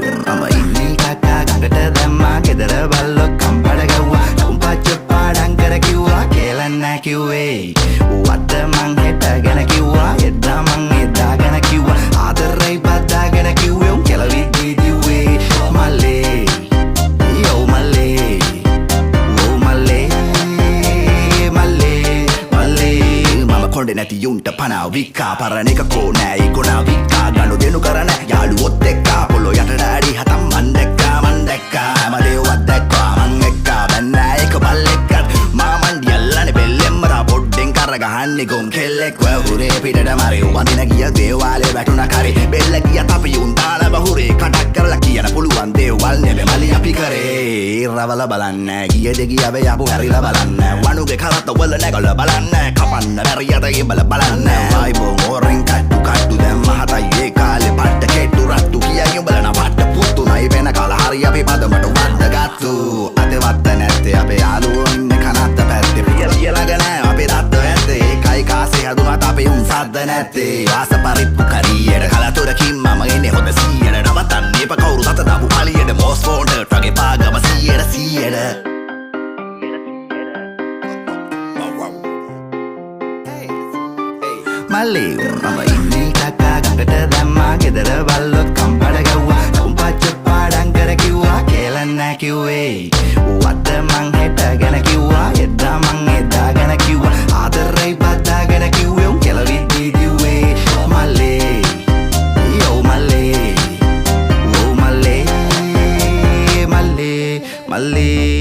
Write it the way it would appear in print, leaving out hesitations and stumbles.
Mama ini kakak gangata damma gedara ballo kampala gawwa kumpachcha padan kara kiwwa kelanna kiwwe wadda man heta gana kiwwa edda man edda gana kiwwa adarai badda gana kiwwe kelawi didiwe male yo male oh male male male mama konde නැති යුන්ට පනා වික්කා පරණ එකකෝ නෑ ඉකොනා වික්කා ගනු දෙනු කරන යාළුවොත් එක්කා පොළො යට ඩෑඩි හතම් මන් දැක්කා හැමදේවත් දැක්කා මං එක්කා බැන්නා එක බල්ලෙක්කත් මාමන්ඩි අල්ලන්නේ බෙල්ලෙම්මරා පොඩ්ඩෙන් කරගහන්නේ ගොම් කෙල්ලෙක් වහුරේ පිටට මරේ වඳින ගිය දේවාලේ වැටුණා කරේ බෙල්ල ගිය අපි උන් දාලා බහුරේ කටක් කරලා කියන පුළුවන් දේවල් නෙවෙයි මලි අපි කරේ රවල බලන්න ගියද ගියවේ යපු හැරිලා බලන්න වණුගේ කරත්ත වල නැගලා බලන්න කපන්න බැරියට ඉබල බලන්න වයිබෝ ඕරෙන් කට්ටු දැන් මහතයි ඒ කාලේ පට්ට කෙට්ටු රට්ටු කියයි උඹලා නපට්ට පුතු නයි වෙන කාලා හරි අපි පදමට වද්දගත්තු අද වත්ත නැත්තේ අපේ යාළුවෝ ඉන්නේ කනත්ත පැත්තේ පියලාගෙන අපේ දත්ත ඇත්තේ ඒකයි කාසේ හදුනත් අපේ උන් සද්ද නැත්තේ ආස පරිප්පු කරියට කලතුරකින් මම එන්නේ හොඳ 100ට නවතන්නේ එපා කවුරු තත දාපු පලියට මොස් ෆෝන්ඩර් වගේ පාගම 100ට Male, mama ini kakak gangata damma gedara ballo kampala gawwa kumpachcha padan kara kiwwa kelanna kiwwe wadda man heta gana kiwwa edda man edda gana kiwwa adarai badda gana kiwwe kelawi didiwe male yo male oh male male male